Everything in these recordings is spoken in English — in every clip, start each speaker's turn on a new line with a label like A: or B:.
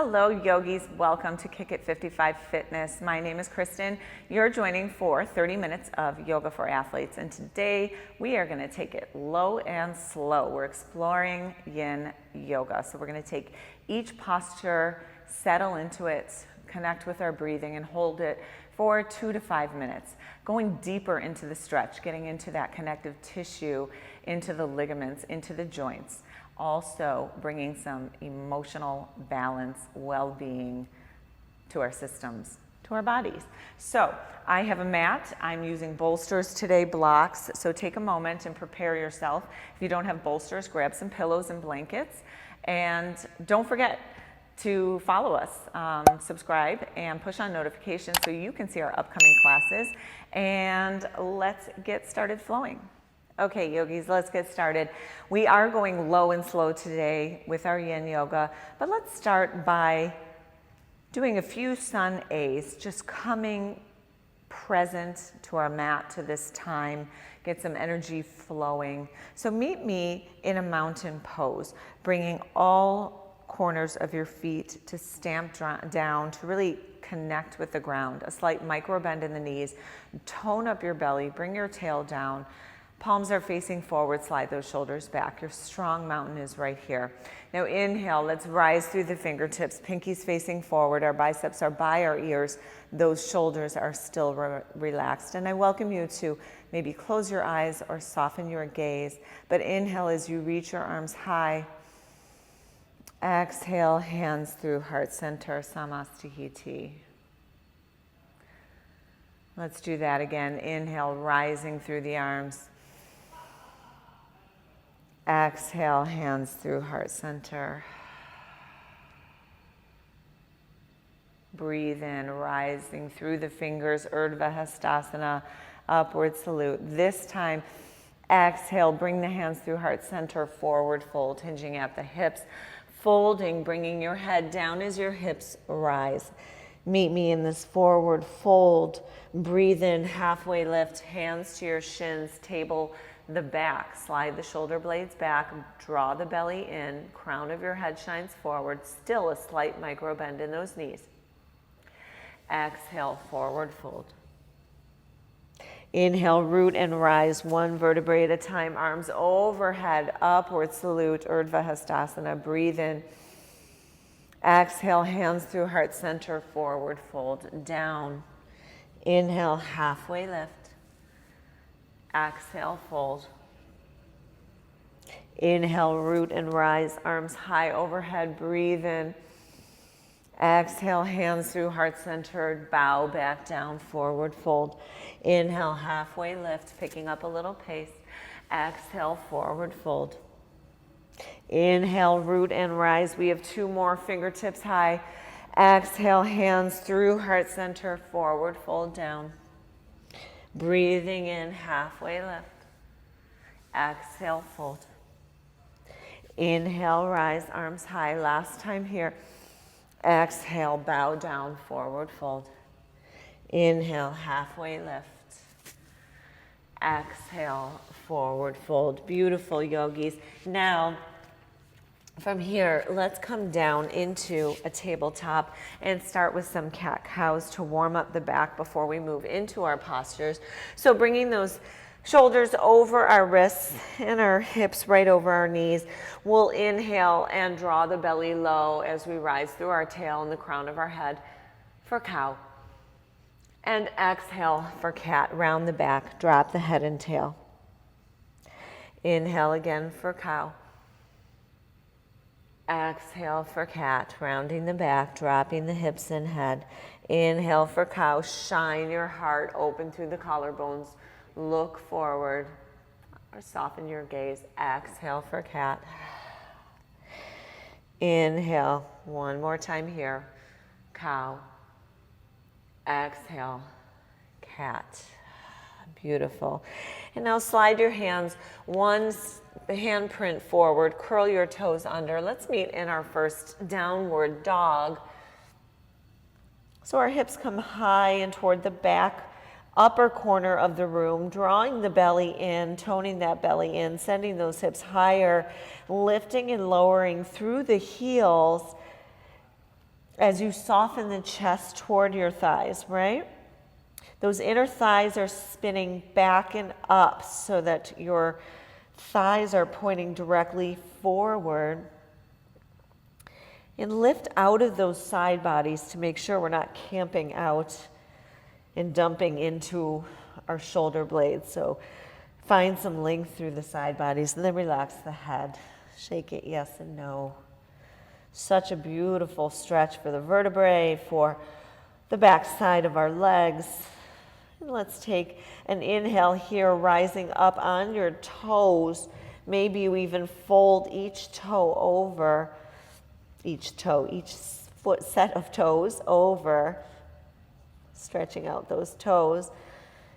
A: Hello yogis, welcome to Kick It 55 Fitness. My name is Kristin. You're joining for 30 minutes of yoga for athletes, and today we are going to take it low and slow. We're exploring Yin Yoga. So we're going to take each posture, settle into it, connect with our breathing, and hold it for 2 to 5 minutes. Going deeper into the stretch, getting into that connective tissue, into the ligaments, into the joints. Also bringing some emotional balance, well-being to our systems, to our bodies. So I have a mat. I'm using bolsters today, blocks. So take a moment and prepare yourself. If you don't have bolsters, grab some pillows and blankets. And don't forget to follow us, subscribe, and push on notifications so you can see our upcoming classes. And let's get started flowing. Okay, yogis, let's get started. We are going low and slow today with our Yin Yoga, but let's start by doing a few Sun A's, just coming present to our mat to this time, get some energy flowing. So meet me in a mountain pose, bringing all corners of your feet to stamp down, to really connect with the ground. A slight micro bend in the knees, tone up your belly, bring your tail down. Palms are facing forward, slide those shoulders back. Your strong mountain is right here. Now inhale, let's rise through the fingertips, pinkies facing forward, our biceps are by our ears, those shoulders are still relaxed. And I welcome you to maybe close your eyes or soften your gaze, but inhale as you reach your arms high. Exhale, hands through heart center, Samastihiti. Let's do that again. Inhale, rising through the arms. Exhale, hands through heart center. Breathe in, rising through the fingers, Urdhva Hastasana, upward salute. This time, exhale, bring the hands through heart center, forward fold, hinging at the hips. Folding, bringing your head down as your hips rise. Meet me in this forward fold. Breathe in, halfway lift, hands to your shins, table the back, slide the shoulder blades back, draw the belly in, crown of your head shines forward, still a slight micro bend in those knees. Exhale, forward fold. Inhale, root and rise, one vertebrae at a time, arms overhead, upward salute, Urdhva Hastasana. Breathe in. Exhale, hands through heart center, forward fold, down. Inhale, halfway lift. Exhale, fold. Inhale, root and rise, arms high overhead, breathe in. Exhale, hands through heart center, bow back down, forward fold. Inhale, halfway lift, picking up a little pace. Exhale, forward fold. Inhale, root and rise. We have 2 more, fingertips high. Exhale, hands through heart center, forward fold down. Breathing in, halfway lift. Exhale, fold. Inhale, rise, arms high. Last time here. Exhale, bow down, forward fold. Inhale, halfway lift. Exhale, forward fold. Beautiful, yogis. Now, from here, let's come down into a tabletop and start with some cat-cows to warm up the back before we move into our postures. So bringing those shoulders over our wrists and our hips right over our knees. We'll inhale and draw the belly low as we rise through our tail and the crown of our head for cow. And exhale for cat, round the back, drop the head and tail. Inhale again for cow. Exhale for cat, rounding the back, dropping the hips and head. Inhale for cow, shine your heart open through the collarbones. Look forward or soften your gaze. Exhale for cat. Inhale, one more time here. Cow. Exhale, cat. Beautiful. And now slide your hands, one handprint forward, curl your toes under. Let's meet in our first downward dog. So our hips come high and toward the back upper corner of the room, drawing the belly in, toning that belly in, sending those hips higher, lifting and lowering through the heels.
B: as you soften the chest toward your thighs, right? Those inner thighs are spinning back and up so that your thighs are pointing directly forward. And lift out of those side bodies to make sure we're not camping out and dumping into our shoulder blades. So find some length through the side bodies and then relax the head. Shake it yes and no. Such a beautiful stretch for the vertebrae, for the back side of our legs. And let's take an inhale here, rising up on your toes. Maybe you even fold each toe over, each foot set of toes over, stretching out those toes.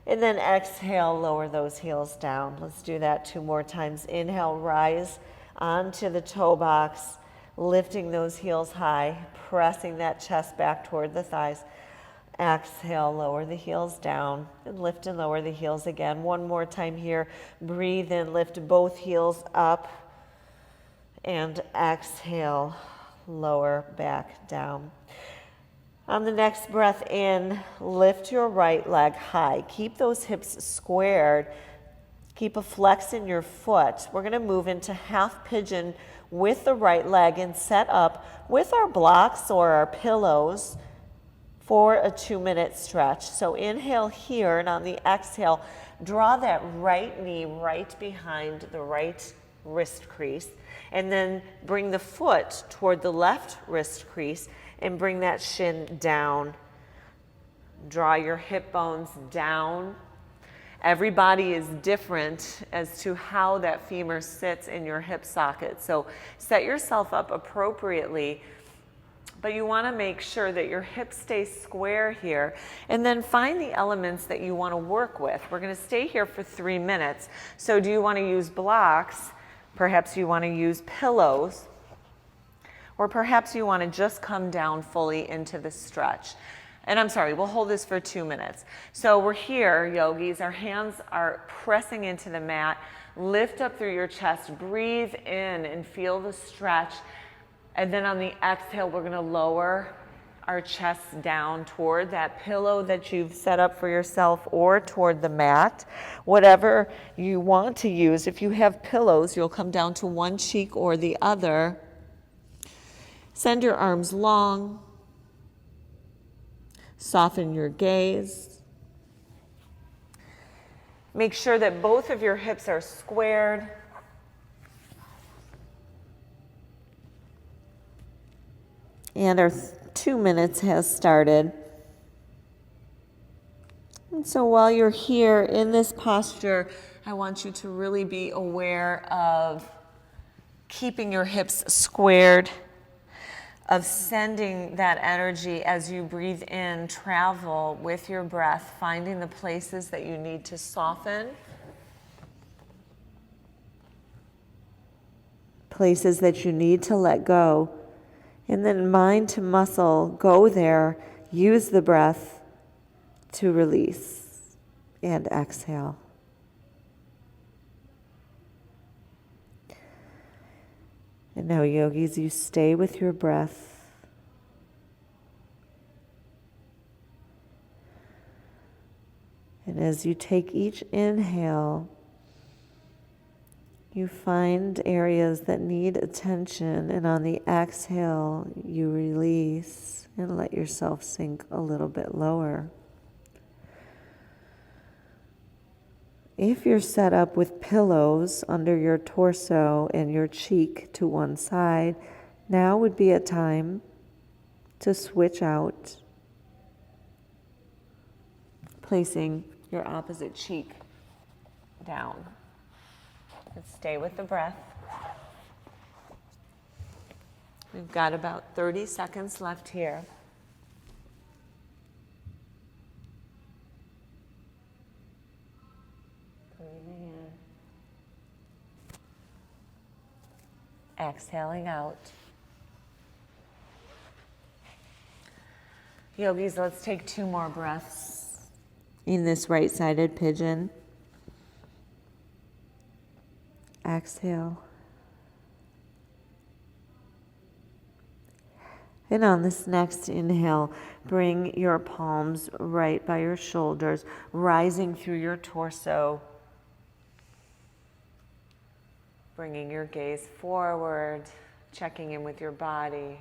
B: And then exhale, lower those heels down. Let's do that 2 more times. Inhale, rise onto the toe box, lifting those heels high, pressing that chest back toward the thighs. Exhale, lower the heels down, and lift and lower the heels again. 1 more time here. Breathe in, lift both heels up, and exhale, lower back down. On the next breath in, lift your right leg high. Keep those hips squared. Keep a flex in your foot. We're going to move into half pigeon with the right leg and set up with our blocks or our pillows for a 2-minute stretch. So inhale here, and on the exhale, draw that right knee right behind the right wrist crease, and then bring the foot toward the left wrist crease and bring that shin down. Draw your hip bones down. Every body is different as to how that femur sits in your hip socket. So set yourself up appropriately, but you want to make sure that your hips stay square here, and then find the elements that you want to work with. We're going to stay here for 3 minutes. So do you want to use blocks? Perhaps you want to use pillows, or perhaps you want to just come down fully into the stretch. And I'm sorry, we'll hold this for 2 minutes. So we're here, yogis. Our hands are pressing into the mat. Lift up through your chest. Breathe in and feel the stretch. And then on the exhale, we're going to lower our chest down toward that pillow that you've set up for yourself or toward the mat, whatever you want to use. If you have pillows, you'll come down to one cheek or the other. Send your arms long. Soften your gaze. Make sure that both of your hips are squared. And our 2 minutes has started. And so while you're here in this posture, I want you to really be aware of keeping your hips squared, of sending that energy as you breathe in, travel with your breath, finding the places that you need to soften, places that you need to let go, and then mind to muscle, go there, use the breath to release and exhale. And now, yogis, you stay with your breath. And as you take each inhale, you find areas that need attention, and on the exhale, you release and let yourself sink a little bit lower. If you're set up with pillows under your torso and your cheek to one side, now would be a time to switch out, placing your opposite cheek down. And stay with the breath. We've got about 30 seconds left here. Breathing in. Exhaling out. Yogis, let's take 2 more breaths in this right-sided pigeon. Exhale. And on this next inhale, bring your palms right by your shoulders, rising through your torso. Bringing your gaze forward, checking in with your body.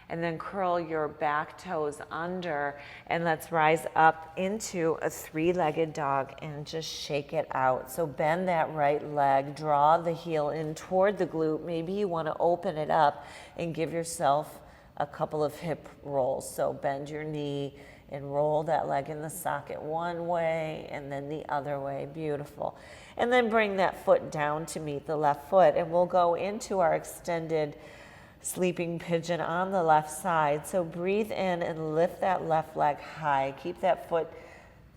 B: And then curl your back toes under, and let's rise up into a three-legged dog and just shake it out. So bend that right leg, draw the heel in toward the glute. Maybe you want to open it up and give yourself a couple of hip rolls. So bend your knee and roll that leg in the socket one way and then the other way. Beautiful. And then bring that foot down to meet the left foot, and we'll go into our extended sleeping pigeon on the left side. So breathe in and lift that left leg high. Keep that foot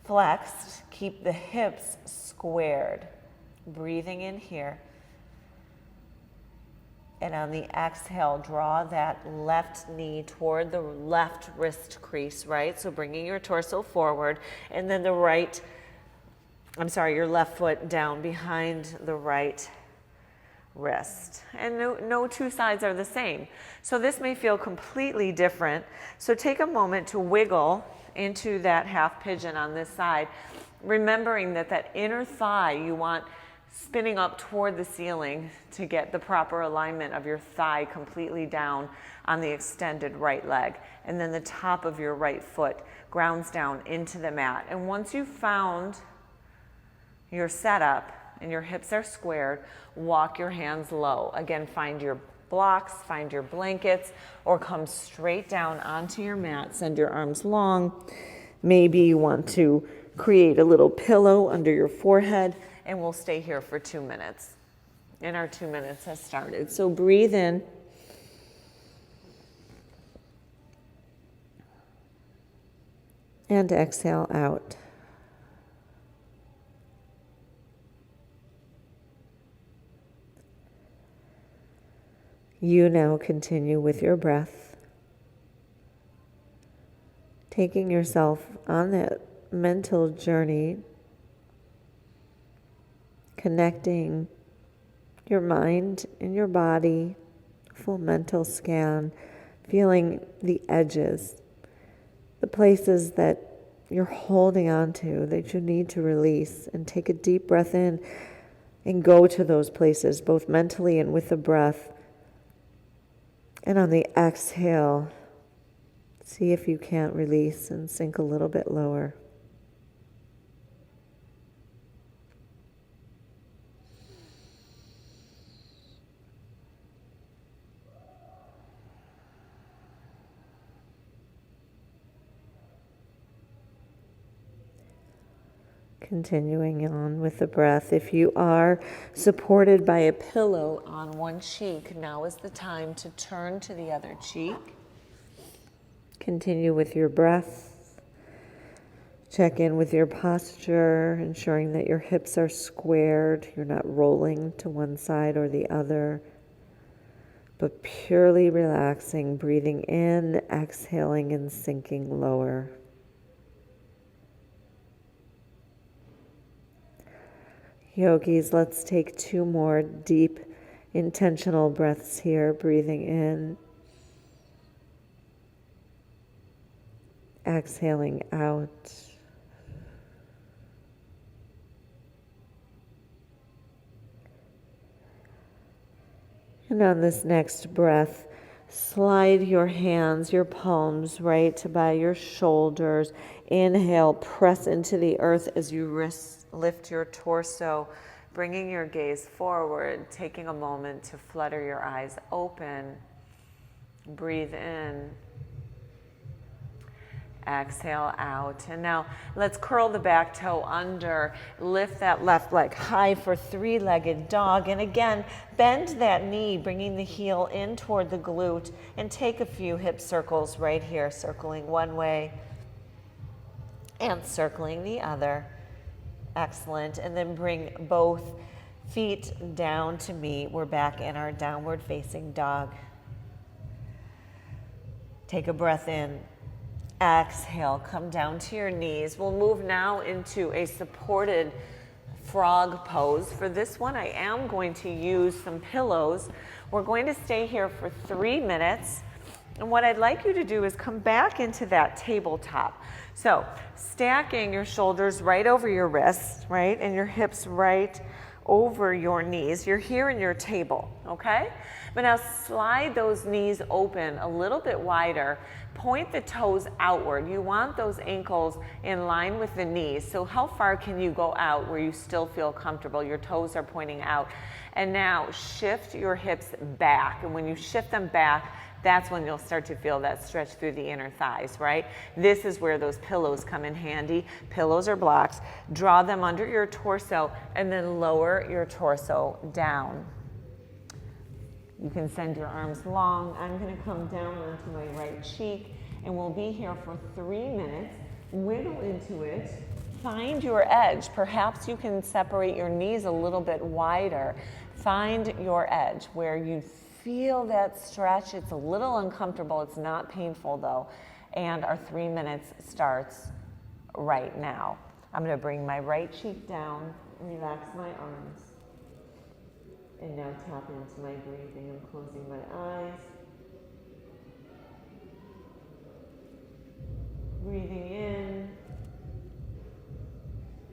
B: flexed. Keep the hips squared. Breathing in here. And on the exhale, draw that left knee toward the left wrist crease, right? So bringing your torso forward, and then your left foot down behind the right wrist. And no two sides are the same. So this may feel completely different. So take a moment to wiggle into that half pigeon on this side, remembering that inner thigh you want spinning up toward the ceiling to get the proper alignment of your thigh completely down on the extended right leg. And then the top of your right foot grounds down into the mat. And once you've found your setup and your hips are squared, walk your hands low. Again, find your blocks, find your blankets, or come straight down onto your mat. Send your arms long. Maybe you want to create a little pillow under your forehead, and we'll stay here for 2 minutes. And our 2 minutes has started. So breathe in. And exhale out. You now continue with your breath, taking yourself on that mental journey, connecting your mind and your body, full mental scan, feeling the edges, the places that you're holding on to that you need to release, and take a deep breath in and go to those places, both mentally and with the breath. And on the exhale, see if you can't release and sink a little bit lower. Continuing on with the breath. If you are supported by a pillow on one cheek, now is the time to turn to the other cheek. Continue with your breath. Check in with your posture, ensuring that your hips are squared. You're not rolling to one side or the other, but purely relaxing, breathing in, exhaling, and sinking lower. Yogis, let's take 2 more deep, intentional breaths here. Breathing in, exhaling out. And on this next breath, slide your hands, your palms right by your shoulders. Inhale, press into the earth as you lift your torso, bringing your gaze forward, taking a moment to flutter your eyes open. Breathe in. Exhale out. And now let's curl the back toe under, lift that left leg high for three-legged dog. And again, bend that knee, bringing the heel in toward the glute, and take a few hip circles right here, circling one way and circling the other. Excellent. And then bring both feet down to meet. We're back in our downward facing dog. Take a breath in. Exhale, come down to your knees. We'll move now into a supported frog pose. For this one, I am going to use some pillows. We're going to stay here for 3 minutes.
A: And what I'd like you to do is come back into that tabletop. So stacking your shoulders right over your wrists, right? And your hips right over your knees. You're here in your table, okay? But now slide those knees open a little bit wider. Point the toes outward. You want those ankles in line with the knees. So how far can you go out where you still feel comfortable? Your toes are pointing out. And now shift your hips back. And when you shift them back, that's when you'll start to feel that stretch through the inner thighs, right? This is where those pillows come in handy. Pillows or blocks. Draw them under your torso and then lower your torso down. You can send your arms long. I'm going to come down onto my right cheek, and we'll be here for 3 minutes. Wiggle into it. Find your edge. Perhaps you can separate your knees a little bit wider. Find your edge where you feel that stretch. It's a little uncomfortable. It's not painful though. And our 3 minutes starts right now. I'm going to bring my right cheek down, relax my arms, and now tap into my breathing. I'm closing my eyes. Breathing in,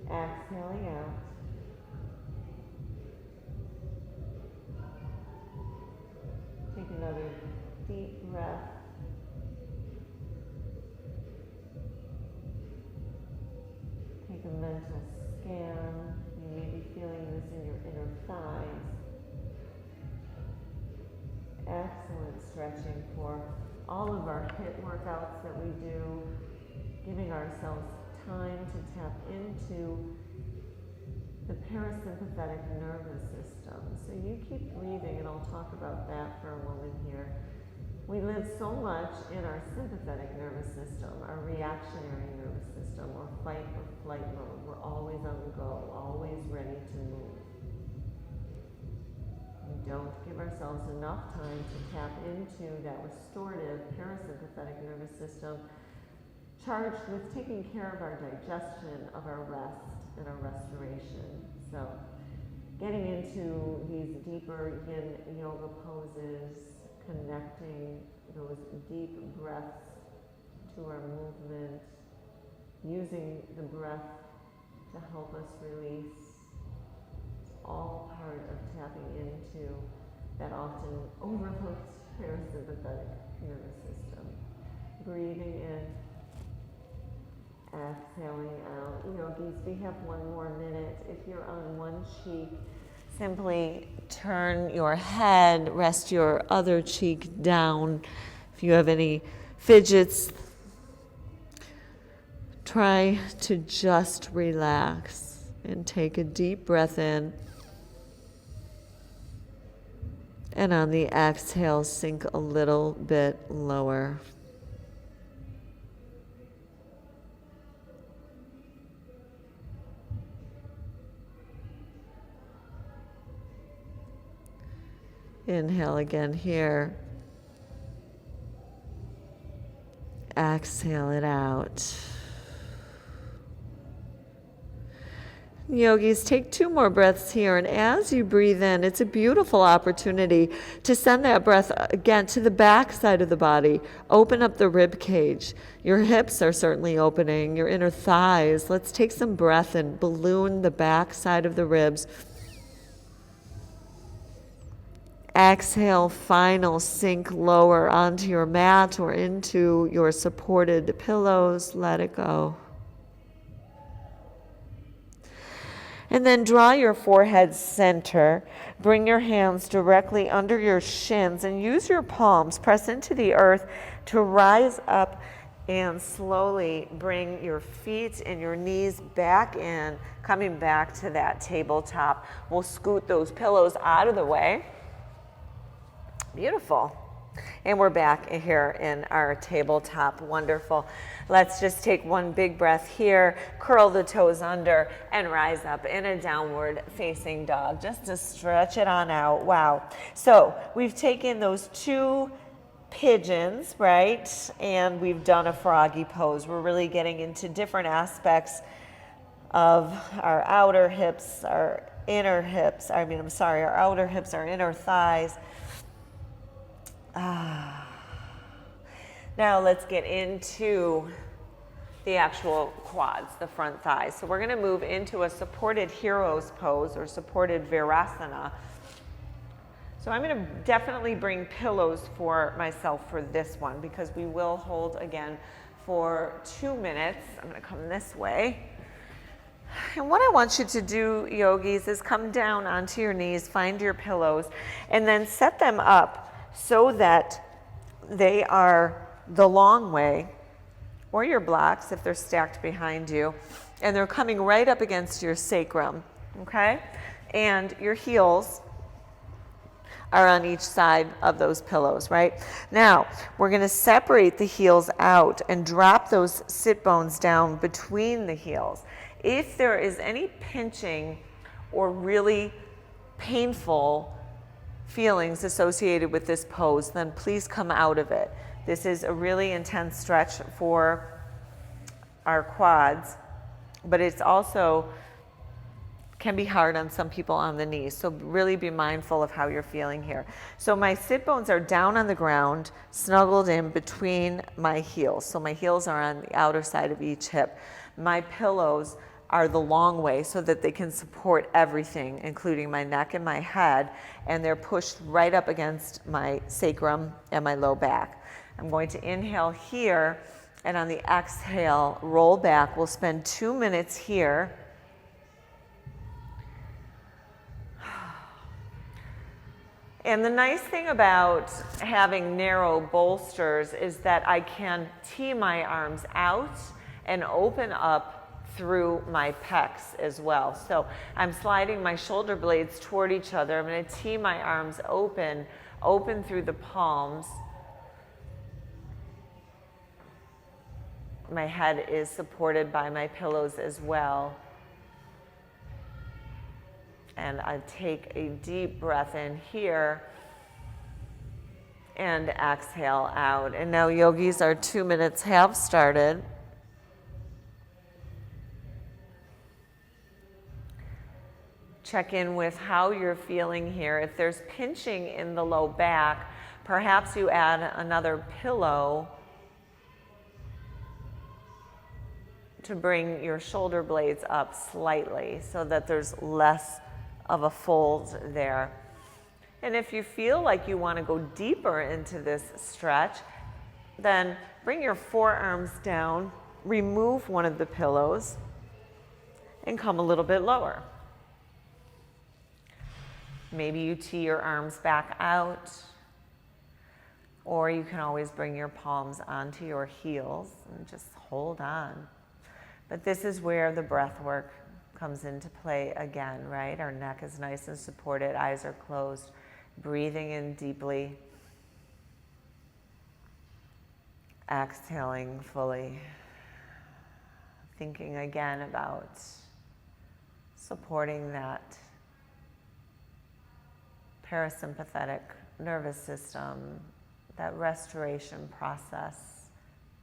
A: exhaling out. Take another deep breath. Take a mental scan. You may be feeling this in your inner thighs. Excellent stretching for all of our HIIT workouts that we do, giving ourselves time to tap into the parasympathetic nervous system. So you keep breathing, and I'll talk about that for a moment here. We live so much in our sympathetic nervous system, our reactionary nervous system, or fight or flight mode. We're always on the go, always ready to move. We don't give ourselves enough time to tap into that restorative parasympathetic nervous system charged with taking care of our digestion, of our rest, and our restoration. So getting into these deeper Yin Yoga poses, connecting those deep breaths to our movement, using the breath to help us release. It's all part of tapping into that often overlooked parasympathetic nervous system. Breathing in, exhaling out. Yogis, we have 1 more minute. If you're on one cheek, simply turn your head, rest your other cheek down. If you have any fidgets, try to just relax and take a deep breath in. And on the exhale, sink a little bit lower. Inhale again here. Exhale it out. Yogis, take 2 more breaths here, and as you breathe in, it's a beautiful opportunity to send that breath again to the back side of the body. Open up the rib cage. Your hips are certainly opening, your inner thighs. Let's take some breath and balloon the back side of the ribs. Exhale, final sink lower onto your mat or into your supported pillows. Let it go. And then draw your forehead center. Bring your hands directly under your shins and use your palms. Press into the earth to rise up and slowly bring your feet and your knees back in, coming back to that tabletop. We'll scoot those pillows out of the way. Beautiful. And we're back here in our tabletop. Wonderful. Let's just take one big breath here, curl the toes under, and rise up in a downward facing dog, just to stretch it on out. Wow. So we've taken those 2 pigeons, right? And we've done a froggy pose. We're really getting into different aspects of our outer hips, our inner hips. Our outer hips, our inner thighs.
B: Now let's get into the actual quads, the front thighs. So we're going to move into a supported hero's pose or supported virasana. So I'm going to definitely bring pillows for myself for this one because we will hold again for 2 minutes. I'm going to come this way. And what I want you to do, yogis, is come down onto your knees, find your pillows, and then set them up so that they are the long way, or your blocks if they're stacked behind you, and they're coming right up against your sacrum, okay? And your heels are on each side of those pillows, right? Now, we're gonna separate the heels out and drop those sit bones down between the heels. If there is any pinching or really painful feelings associated with this pose, then please come out of it. This is a really intense stretch for our quads, but it's also can be hard on some people on the knees. So really be mindful of how you're feeling here. So my sit bones are down on the ground, snuggled in between my heels. So my heels are on the outer side of each hip. My pillows are the long way so that they can support everything, including my neck and my head, and they're pushed right up against my sacrum and my low back. I'm going to inhale here, and on the exhale, roll back. We'll spend 2 minutes here. And the nice thing about having narrow bolsters is that I can tee my arms out and open up through my pecs as well. So I'm sliding my shoulder blades toward each other. I'm going to tee my arms open through the palms. My head is supported by my pillows as well. And I take a deep breath in here and exhale out. And now, yogis, our 2 minutes have started. Check in with how you're feeling here. If there's pinching in the low back, perhaps you add another pillow to bring your shoulder blades up slightly so that there's less of a fold there. And if you feel like you want to go deeper into this stretch, then bring your forearms down, remove one of the pillows, and come a little bit lower. Maybe you tee your arms back out, or you can always bring your palms onto your heels and just hold on. But this is where the breath work comes into play again, right? Our neck is nice and supported, eyes are closed, breathing in deeply, exhaling fully, thinking again about supporting that parasympathetic nervous system, that restoration process,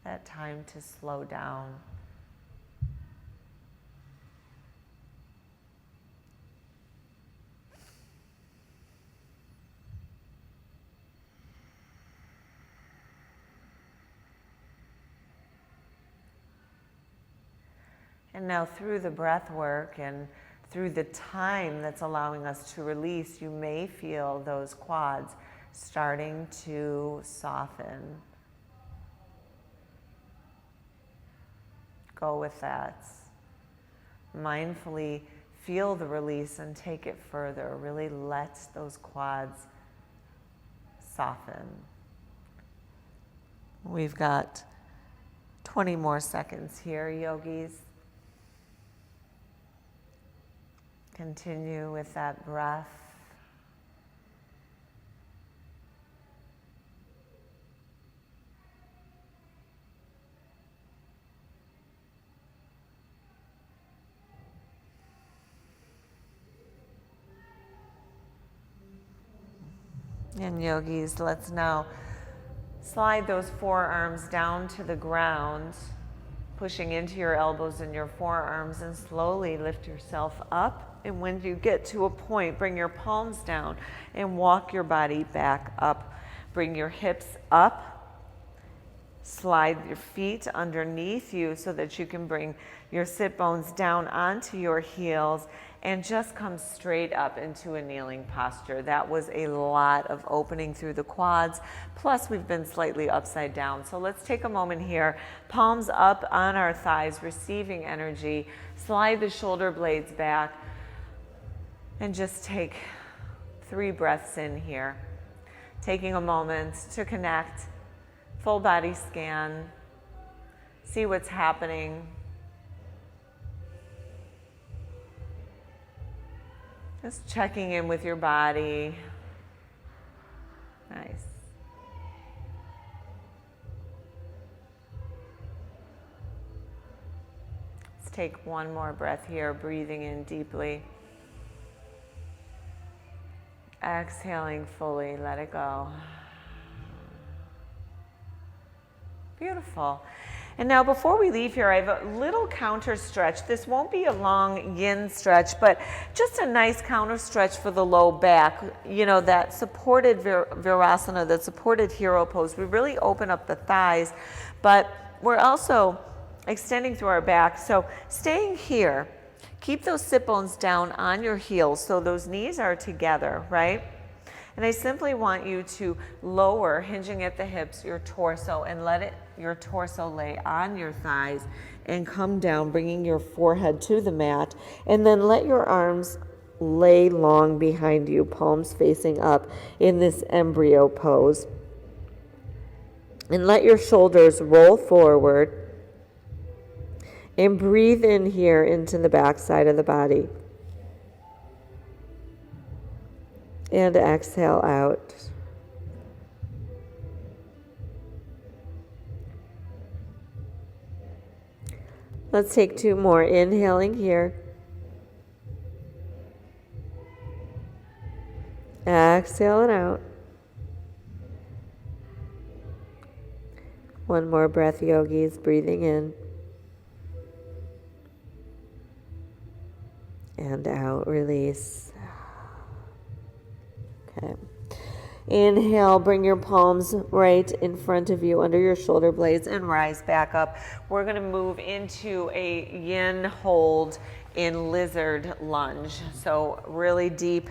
B: that time to slow down. And now through the breath work and through the time that's allowing us to release, you may feel those quads starting to soften. Go with that. Mindfully feel the release and take it further. Really let those quads soften. We've got 20 more seconds here, yogis. Continue with that breath. And yogis, let's now slide those forearms down to the ground, pushing into your elbows and your forearms, and slowly lift yourself up. And when you get to a point, bring your palms down and walk your body back up. Bring your hips up
A: Slide your feet underneath you so that you can bring your sit bones down onto your heels and just come straight up into a kneeling posture. That was a lot of opening through the quads, plus we've been slightly upside down. So let's take a moment here, palms up on our thighs, receiving energy, slide the shoulder blades back, and just take 3 breaths in here. Taking a moment to connect, full body scan, see what's happening. Just checking in with your body. Nice. Let's take one more breath here, breathing in deeply. Exhaling fully, let it go. Beautiful. And now before we leave here, I have a little counter stretch. This won't be a long yin stretch, but just a nice counter stretch for the low back. You know, that supported virasana, that supported hero pose. We really open up the thighs, but we're also extending through our back. So staying here, keep those sit bones down on your heels so those knees are together, right? And I simply want you to lower, hinging at the hips, your torso, and let your torso lay on your thighs and come down, bringing your forehead to the mat. And then let your arms lay long behind you, palms facing up in this embryo pose. And let your shoulders roll forward. And breathe in here into the back side of the body. And exhale out. Let's take 2 more. Inhaling here. Exhale it out. One more breath, yogis. Breathing in. And out. Release. Okay. Inhale, bring your palms right in front of you under your shoulder blades and rise back up. We're going to move into a yin hold in lizard lunge. So really deep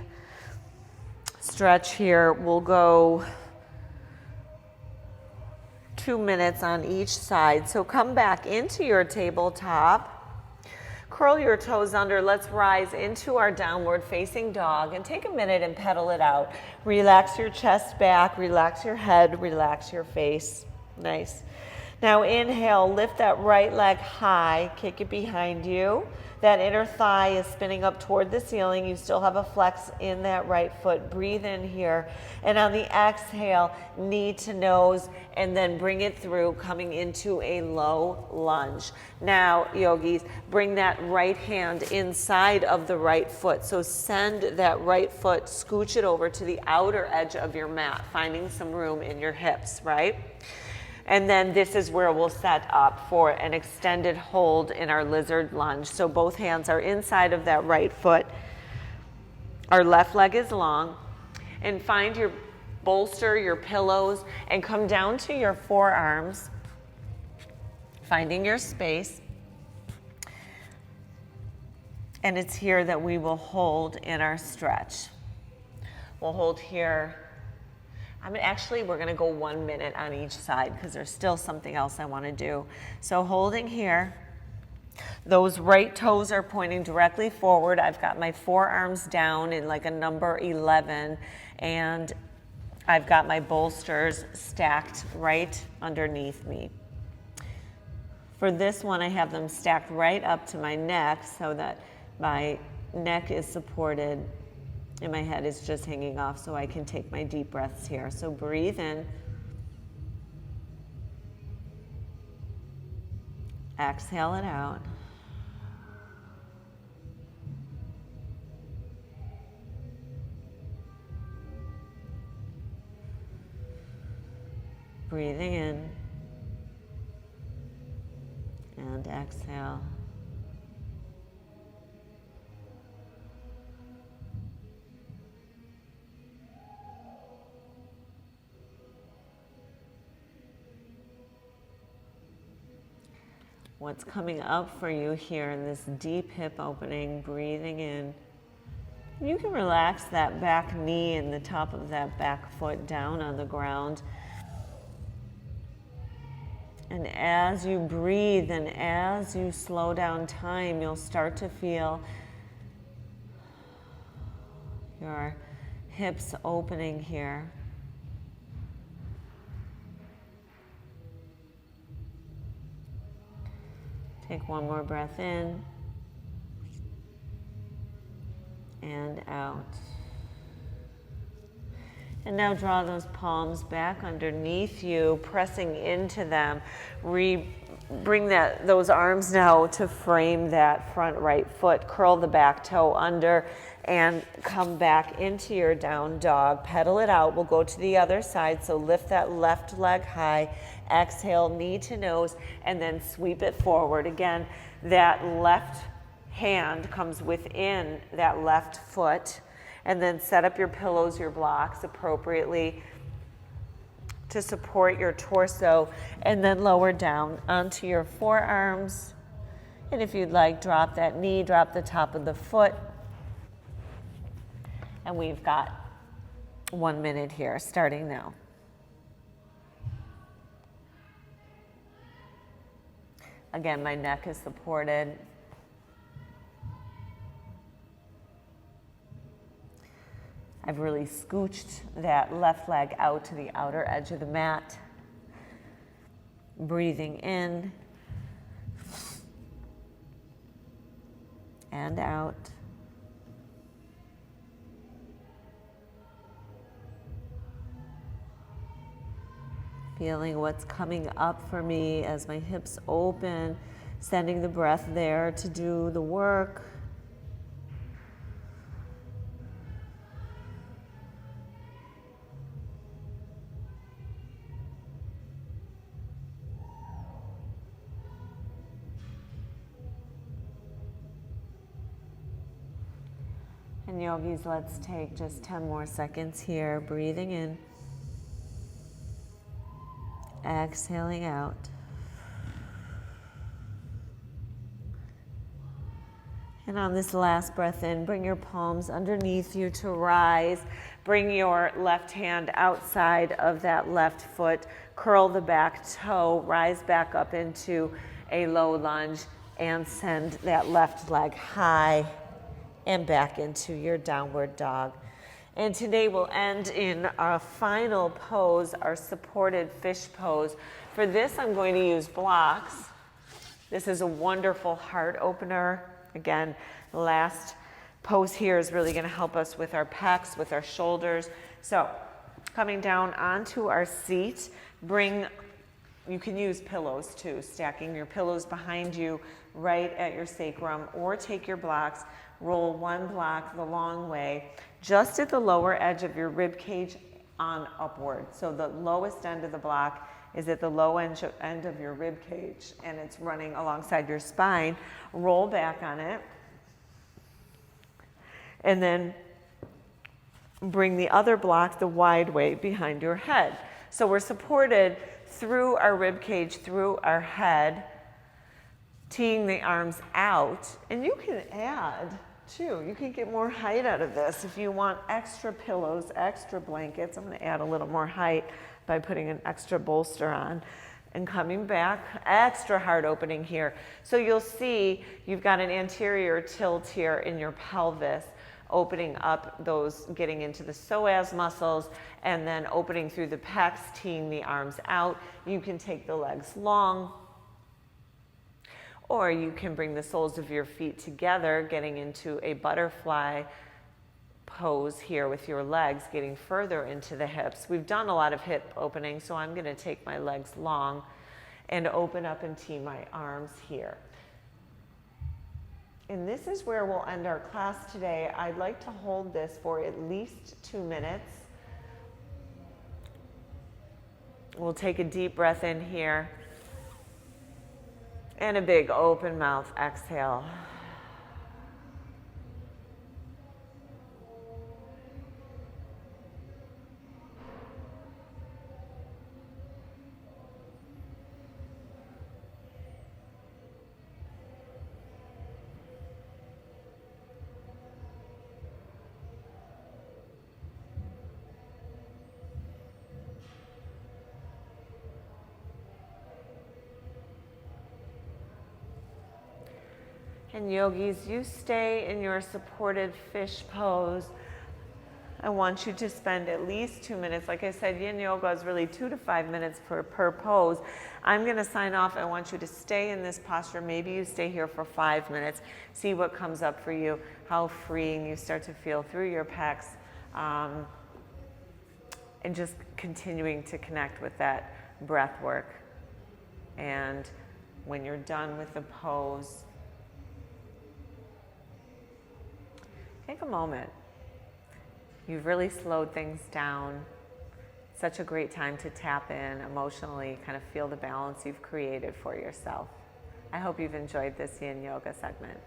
A: stretch here. We'll go 2 minutes on each side. So come back into your tabletop. Curl your toes under. Let's rise into our downward facing dog and take a minute and pedal it out. Relax your chest back, relax your head, relax your face. Nice. Now inhale, lift that right leg high, kick it behind you. That inner thigh is spinning up toward the ceiling. You still have a flex in that right foot. Breathe in here. And on the exhale, knee to nose, and then bring it through, coming into a low lunge. Now, yogis, bring that right hand inside of the right foot. So send that right foot, scooch it over to the outer edge of your mat, finding some room in your hips, right? And then this is where we'll set up for an extended hold in our lizard lunge. So both hands are inside of that right foot. Our left leg is long. And find your bolster, your pillows, and come down to your forearms, finding your space. And it's here that we will hold in our stretch. We'll hold here. We're going to go 1 minute on each side because there's still something else I want to do. So holding here, those right toes are pointing directly forward. I've got my forearms down in like a number 11, and I've got my bolsters stacked right underneath me. For this one, I have them stacked right up to my neck so that my neck is supported and my head is just hanging off so I can take my deep breaths here. So breathe in. Exhale it out. Breathing in. And exhale.
B: what's coming up for you here in this deep hip opening, breathing in. You can relax that back knee and the top of that back foot down on the ground. And as you breathe and as you slow down time, you'll start to feel your hips opening here. Take one more breath in and out. And now draw those palms back underneath you, pressing into them. Bring those arms now to frame that front right foot. Curl the back toe under and come back into your down dog. Pedal it out. We'll go to the other side. So lift that left leg high. Exhale, knee to nose, and then sweep it forward. Again, that left hand comes within that left foot. And then set up your pillows, your blocks appropriately to support your torso, and then lower down onto your forearms. And if you'd like, drop that knee, drop the top of the foot. And we've got 1 minute here, starting now. Again, my neck is supported. I've really scooched that left leg out to the outer edge of the mat. Breathing in and out. Feeling what's coming up for me as my hips open, sending the breath there to do the work. And yogis, let's take just 10 more seconds here, breathing in, exhaling out. And on this last breath in, bring your palms underneath you to rise. Bring your left hand outside of that left foot. Curl the back toe, rise back up into a low lunge, and send that left leg high and back into your downward dog. And today we'll end in our final pose, our supported fish pose. For this, I'm going to use blocks. This is a wonderful heart opener. Again, the last pose here is really going to help us with our pecs, with our shoulders. So coming down onto our seat, you can use pillows too, stacking your pillows behind you right at your sacrum, or take your blocks, roll one block the long way, just at the lower edge of your rib cage on upward. So the lowest end of the block is at the low end of your rib cage, and it's running alongside your spine. Roll back on it, and then bring the other block the wide way behind your head. So we're supported through our rib cage, through our head, teeing the arms out. And you can add too, you can get more height out of this if you want extra pillows, extra blankets. I'm going to add a little more height by putting an extra bolster on and coming back, extra heart opening here. So you'll see you've got an anterior tilt here in your pelvis, opening up those, getting into the psoas muscles, and then opening through the pecs, teeing the arms out. You can take the legs long, or you can bring the soles of your feet together, getting into a butterfly pose here with your legs getting further into the hips. We've done a lot of hip opening, so I'm going to take my legs long and open up and tee my arms here. And this is where we'll end our class today. I'd like to hold this for at least 2 minutes. We'll take a deep breath in here. And a big open mouth exhale.
A: And yogis, you stay in your supported fish pose. I want you to spend at least 2 minutes. Like I said, Yin Yoga is really 2 to 5 minutes per pose. I'm going to sign off. I want you to stay in this posture. Maybe you stay here for 5 minutes. See what comes up for you, how freeing you start to feel through your pecs, and just continuing to connect with that breath work. And when you're done with the pose, take a moment. You've really slowed things down. Such a great time to tap in emotionally, kind of feel the balance you've created for yourself. I hope you've enjoyed this Yin Yoga segment.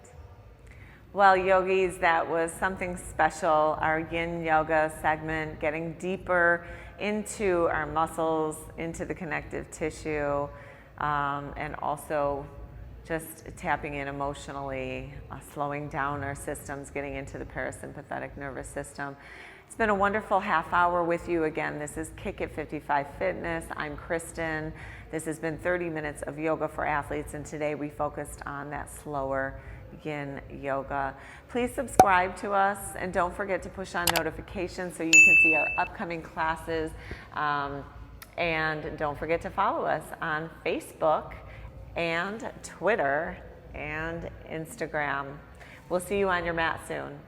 A: Well, yogis, that was something special, our Yin Yoga segment, getting deeper into our muscles, into the connective tissue, and also just tapping in emotionally, slowing down our systems, getting into the parasympathetic nervous system. It's been a wonderful half hour with you again. This is Kick It 55 Fitness. I'm Kristin. This has been 30 minutes of yoga for athletes, and today we focused on that slower Yin Yoga. Please subscribe to us, and don't forget to push on notifications so you can see our upcoming classes. And don't forget to follow us on Facebook and Twitter and Instagram. We'll see you on your mat soon.